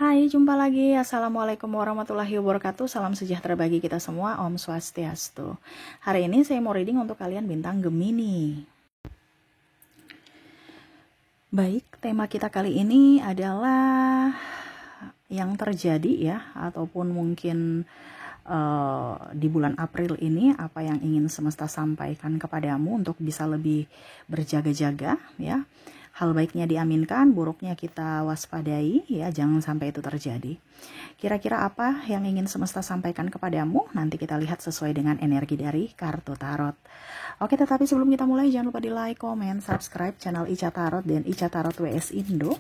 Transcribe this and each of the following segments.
Hai, jumpa lagi. Assalamualaikum warahmatullahi wabarakatuh. Salam sejahtera bagi kita semua. Om Swastiastu. Hari ini saya mau reading untuk kalian bintang Gemini. Baik, tema kita kali ini adalah yang terjadi ya, ataupun mungkin di bulan April ini apa yang ingin semesta sampaikan kepadamu untuk bisa lebih berjaga-jaga ya. Hal baiknya diaminkan, buruknya kita waspadai ya, jangan sampai itu terjadi. Kira-kira apa yang ingin semesta sampaikan kepadamu? Nanti kita lihat sesuai dengan energi dari kartu tarot. Oke, tetapi sebelum kita mulai jangan lupa di like, komen, subscribe channel Ica Tarot dan Ica Tarot WS Indo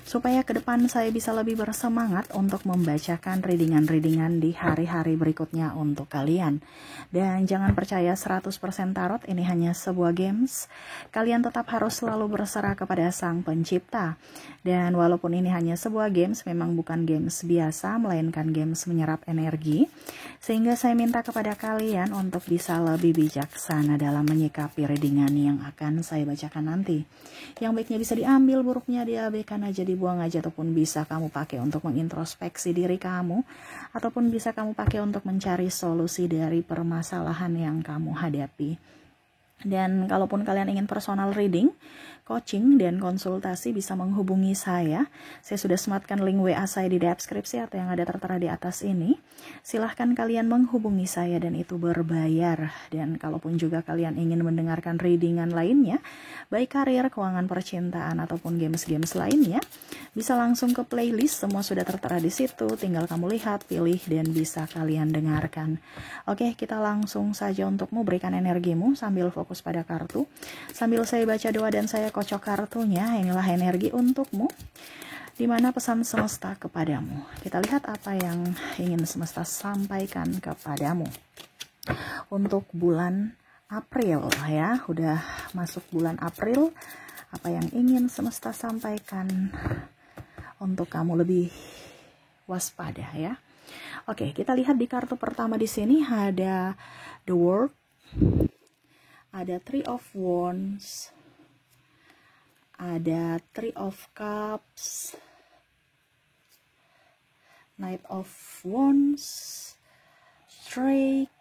supaya ke depan saya bisa lebih bersemangat untuk membacakan readingan-readingan di hari-hari berikutnya untuk kalian. Dan jangan percaya 100% tarot ini hanya sebuah games. Kalian tetap harus selalu berserah kepada Sang Pencipta. Dan walaupun ini hanya sebuah games, memang bukan games biasa, melainkan games menyerap energi. Sehingga saya minta kepada kalian untuk bisa lebih bijaksana dalam menyikapi readingan yang akan saya bacakan nanti. Yang baiknya bisa diambil, buruknya diabaikan aja, dibuang aja, ataupun bisa kamu pakai untuk mengintrospeksi diri kamu, ataupun bisa kamu pakai untuk mencari solusi dari permasalahan yang kamu hadapi. Dan kalaupun kalian ingin personal reading, coaching, dan konsultasi bisa menghubungi saya. Saya sudah sematkan link WA saya di deskripsi atau yang ada tertera di atas ini. Silahkan kalian menghubungi saya dan itu berbayar. Dan kalaupun juga kalian ingin mendengarkan readingan lainnya, baik karir, keuangan, percintaan, ataupun games-games lainnya, bisa langsung ke playlist, semua sudah tertera di situ. Tinggal kamu lihat, pilih, dan bisa kalian dengarkan. Oke, kita langsung saja untukmu, berikan energimu sambil fokus pada kartu. Sambil saya baca doa dan saya kocok kartunya, inilah energi untukmu. Di mana pesan semesta kepadamu. Kita lihat apa yang ingin semesta sampaikan kepadamu. Untuk bulan April ya, udah masuk bulan April. Apa yang ingin semesta sampaikan untuk kamu lebih waspada ya. Oke, kita lihat di kartu pertama di sini ada The World, ada Three of Wands, ada Three of Cups, Knight of Wands, Strike,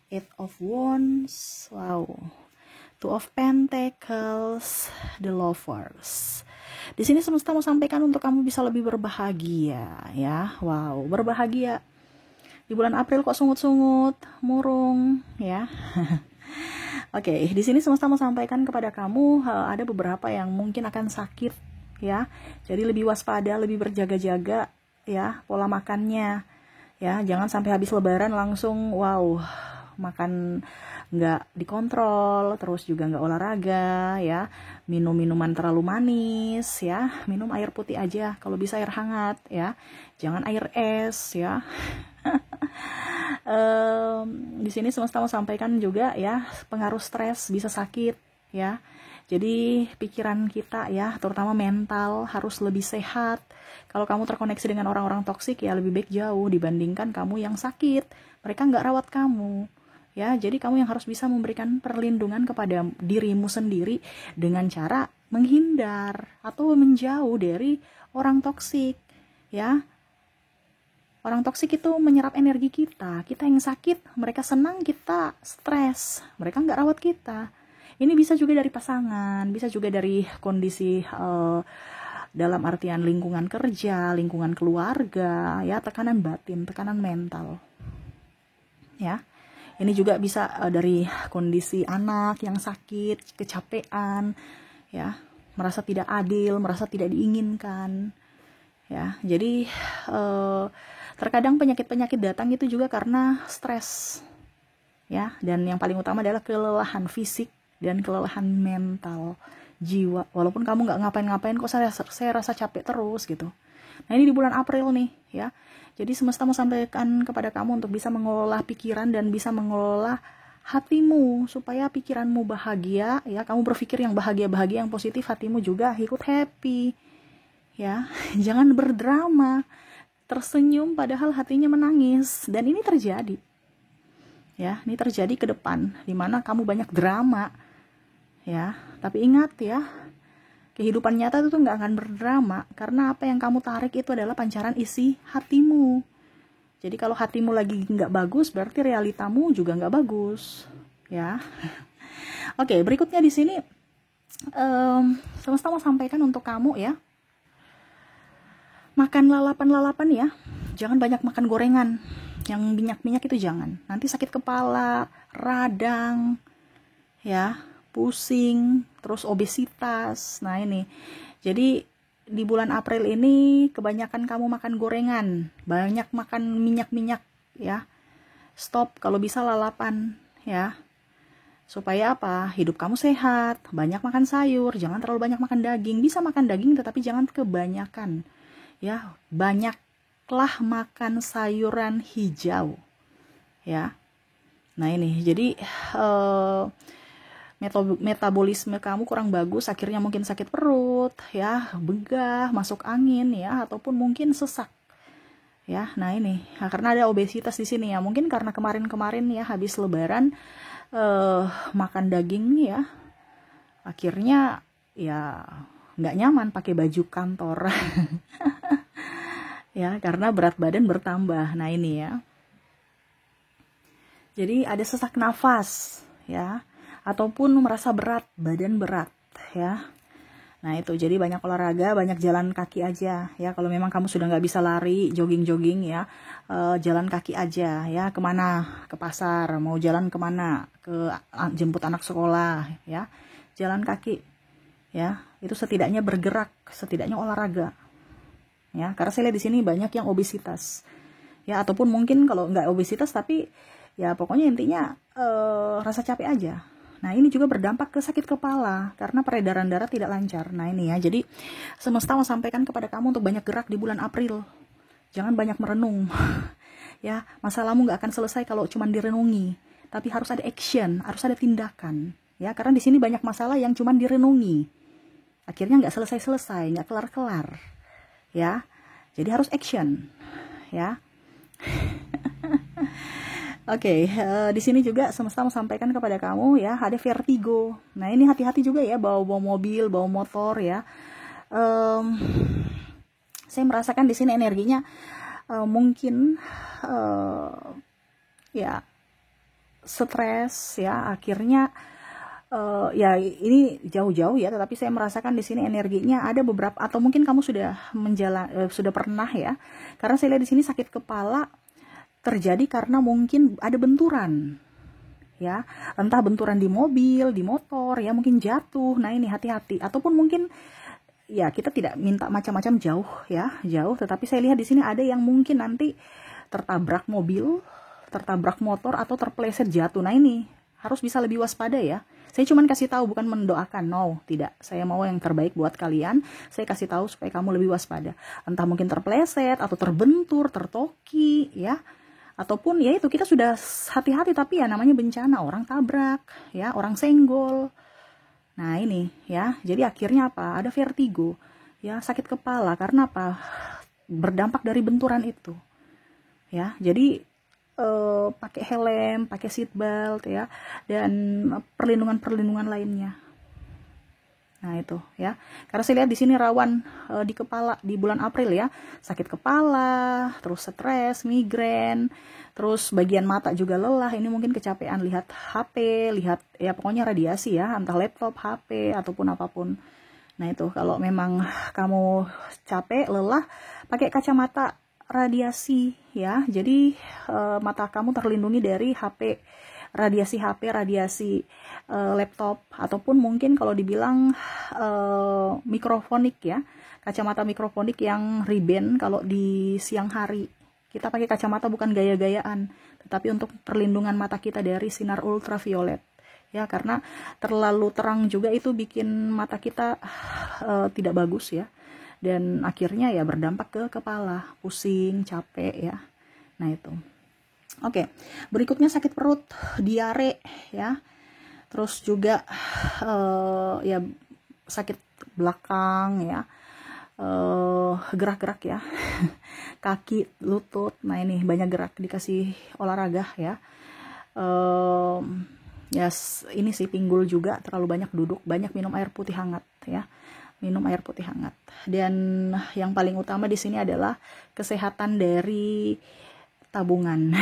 Eight of Wands, wow, Two of Pentacles, The Lovers. Di sini semesta mau sampaikan untuk kamu bisa lebih berbahagia ya. Wow, berbahagia. Di bulan April kok sungut-sungut, murung ya. Oke, di sini semesta mau sampaikan kepada kamu ada beberapa yang mungkin akan sakit ya. Jadi lebih waspada, lebih berjaga-jaga ya, pola makannya ya. Jangan sampai habis lebaran langsung wow, makan nggak dikontrol, terus juga nggak olahraga ya, minum minuman terlalu manis ya, minum air putih aja, kalau bisa air hangat ya, jangan air es ya. Di sini semesta mau sampaikan juga ya, pengaruh stres bisa sakit ya. Jadi pikiran kita ya, terutama mental harus lebih sehat. Kalau kamu terkoneksi dengan orang-orang toksik ya lebih baik jauh dibandingkan kamu yang sakit. Mereka nggak rawat kamu. Ya, jadi kamu yang harus bisa memberikan perlindungan kepada dirimu sendiri dengan cara menghindar atau menjauh dari orang toksik. Ya, orang toksik itu menyerap energi kita. Kita yang sakit, mereka senang, kita stres. Mereka nggak rawat kita. Ini bisa juga dari pasangan, bisa juga dari kondisi dalam artian lingkungan kerja, lingkungan keluarga, ya, tekanan batin, tekanan mental. Ya. Ini juga bisa dari kondisi anak yang sakit, kecapean, ya, merasa tidak adil, merasa tidak diinginkan, ya. Jadi terkadang penyakit-penyakit datang itu juga karena stres, ya. Dan yang paling utama adalah kelelahan fisik dan kelelahan mental, jiwa. Walaupun kamu nggak ngapain-ngapain, kok saya rasa capek terus gitu. Nah ini di bulan April nih, ya. Jadi semesta mau sampaikan kepada kamu untuk bisa mengelola pikiran dan bisa mengelola hatimu supaya pikiranmu bahagia, ya. Kamu berpikir yang bahagia-bahagia, yang positif, hatimu juga ikut happy, ya. Jangan berdrama, tersenyum padahal hatinya menangis. Dan ini terjadi, ya. Ini terjadi ke depan, dimana kamu banyak drama, ya. Tapi ingat ya, Kehidupan nyata itu tuh nggak akan berdrama, karena apa yang kamu tarik itu adalah pancaran isi hatimu. Jadi kalau hatimu lagi nggak bagus, berarti realitamu juga nggak bagus, ya. Oke, berikutnya di sini semesta mau sampaikan untuk kamu ya. Makan lalapan-lalapan ya, jangan banyak makan gorengan, yang minyak-minyak itu jangan. Nanti sakit kepala, radang, ya, pusing, terus obesitas. Nah ini, jadi di bulan April ini kebanyakan kamu makan gorengan, banyak makan minyak-minyak ya. Stop kalau bisa lalapan ya. Supaya apa? Hidup kamu sehat, banyak makan sayur, jangan terlalu banyak makan daging. Bisa makan daging tetapi jangan kebanyakan. Ya, banyaklah makan sayuran hijau. Ya. Nah ini, jadi metabolisme kamu kurang bagus, akhirnya mungkin sakit perut, ya, begah, masuk angin, ya, ataupun mungkin sesak, ya. Nah ini, karena ada obesitas di sini ya, mungkin karena kemarin-kemarin ya habis Lebaran makan daging ya, akhirnya ya nggak nyaman pakai baju kantor, ya, karena berat badan bertambah. Nah ini ya, jadi ada sesak nafas, ya, ataupun merasa berat, badan berat, ya. Nah itu, jadi banyak olahraga, banyak jalan kaki aja, ya. Kalau memang kamu sudah nggak bisa lari, jogging-jogging, ya, jalan kaki aja, ya. Kemana? Ke pasar, mau jalan kemana? Ke jemput anak sekolah, ya. Jalan kaki, ya. Itu setidaknya bergerak, setidaknya olahraga, ya. Karena saya lihat di sini banyak yang obesitas, ya. Ataupun mungkin kalau nggak obesitas, tapi ya pokoknya intinya rasa capek aja. Nah ini juga berdampak ke sakit kepala karena peredaran darah tidak lancar. Nah ini ya, jadi semesta mau sampaikan kepada kamu untuk banyak gerak di bulan April. Jangan banyak merenung. Ya, masalahmu nggak akan selesai kalau cuma direnungi. Tapi harus ada action, harus ada tindakan. Ya, karena di sini banyak masalah yang cuma direnungi. Akhirnya nggak selesai-selesai, nggak kelar-kelar. Ya, jadi harus action. Ya. Oke, di sini juga semesta mau sampaikan kepada kamu ya, ada vertigo. Nah ini hati-hati juga ya, bawa mobil, bawa motor ya. Saya merasakan di sini energinya mungkin ya stres ya, akhirnya ya ini jauh-jauh ya, tetapi saya merasakan di sini energinya ada beberapa, atau mungkin kamu sudah sudah pernah ya, karena saya lihat di sini sakit kepala terjadi karena mungkin ada benturan, ya, entah benturan di mobil, di motor, ya, mungkin jatuh. Nah ini hati-hati. Ataupun mungkin ya kita tidak minta macam-macam jauh, ya, jauh. Tetapi saya lihat di sini ada yang mungkin nanti tertabrak mobil, tertabrak motor, atau terpeleset jatuh. Nah ini harus bisa lebih waspada ya. Saya cuma kasih tahu, bukan mendoakan, no, tidak. Saya mau yang terbaik buat kalian. Saya kasih tahu supaya kamu lebih waspada. Entah mungkin terpeleset atau terbentur, tertoki, ya. Ataupun ya itu kita sudah hati-hati, tapi ya namanya bencana, orang tabrak, ya, orang senggol. Nah ini ya, jadi akhirnya apa? Ada vertigo, ya, sakit kepala karena apa? Berdampak dari benturan itu, ya. Jadi pakai helm, pakai seat belt ya, dan perlindungan lainnya. Nah itu ya, karena saya lihat di sini rawan di kepala di bulan April ya, sakit kepala, terus stres, migrain, terus bagian mata juga lelah. Ini mungkin kecapean lihat HP, lihat ya pokoknya radiasi ya, entah laptop, HP ataupun apapun. Nah itu kalau memang kamu capek, lelah, pakai kacamata radiasi ya. Jadi mata kamu terlindungi dari HP, radiasi laptop, ataupun mungkin kalau dibilang mikrofonik ya, kacamata mikrofonik yang Ray-Ban kalau di siang hari. Kita pakai kacamata bukan gaya-gayaan, tetapi untuk perlindungan mata kita dari sinar ultraviolet. Ya, karena terlalu terang juga itu bikin mata kita tidak bagus ya. Dan akhirnya ya berdampak ke kepala, pusing, capek ya. Nah itu. Oke, berikutnya sakit perut, diare ya. Terus juga ya sakit belakang ya. Gerak-gerak ya. Kaki, lutut. Nah, ini banyak gerak, dikasih olahraga ya. Ya ini sih pinggul juga, terlalu banyak duduk, banyak minum air putih hangat ya. minum air putih hangat. Dan yang paling utama di sini adalah kesehatan dari tabungan.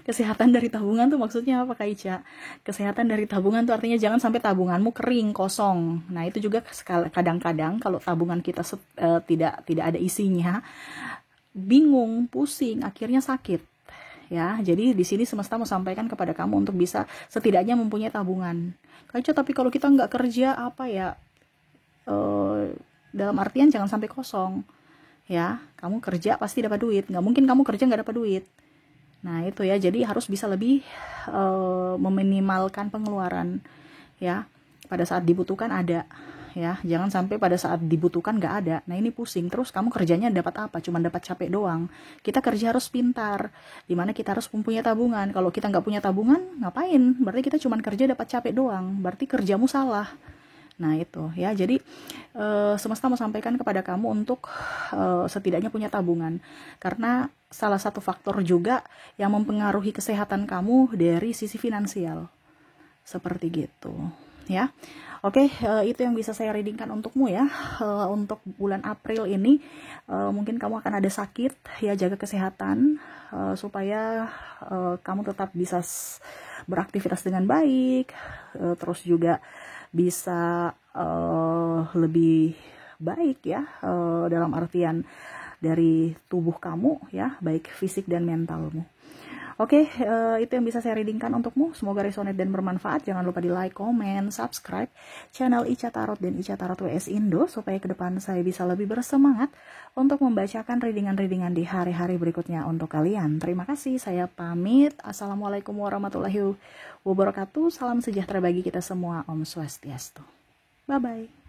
Kesehatan dari tabungan tuh maksudnya apa, Kak Ica? Kesehatan dari tabungan tuh artinya jangan sampai tabunganmu kering, kosong. Nah, itu juga kadang-kadang kalau tabungan kita tidak ada isinya, bingung, pusing, akhirnya sakit. Ya, jadi di sini semesta mau sampaikan kepada kamu untuk bisa setidaknya mempunyai tabungan. Kak Ica, tapi kalau kita nggak kerja apa ya? Dalam artian jangan sampai kosong. Ya, kamu kerja pasti dapat duit. Nggak mungkin kamu kerja nggak dapat duit. Nah, itu ya, jadi harus bisa lebih meminimalkan pengeluaran, ya. Pada saat dibutuhkan ada, ya. Jangan sampai pada saat dibutuhkan nggak ada. Nah, ini pusing. Terus kamu kerjanya dapat apa? Cuma dapat capek doang. Kita kerja harus pintar, dimana kita harus mempunyai tabungan. Kalau kita nggak punya tabungan, ngapain? Berarti kita cuma kerja dapat capek doang. Berarti kerjamu salah. Nah, itu ya, jadi semesta mau sampaikan kepada kamu untuk setidaknya punya tabungan, karena salah satu faktor juga yang mempengaruhi kesehatan kamu dari sisi finansial, seperti gitu ya. Oke, itu yang bisa saya readingkan untukmu ya. Untuk bulan April ini mungkin kamu akan ada sakit ya, jaga kesehatan supaya kamu tetap bisa beraktivitas dengan baik, terus juga bisa lebih baik ya, dalam artian dari tubuh kamu ya, baik fisik dan mentalmu. Oke, itu yang bisa saya readingkan untukmu. Semoga resonate dan bermanfaat. Jangan lupa di like, comment, subscribe channel Ica Tarot dan Ica Tarot WS Indo, supaya ke depan saya bisa lebih bersemangat untuk membacakan readingan-readingan di hari-hari berikutnya untuk kalian. Terima kasih, saya pamit. Assalamualaikum warahmatullahi wabarakatuh. Salam sejahtera bagi kita semua. Om Swastiastu. Bye-bye.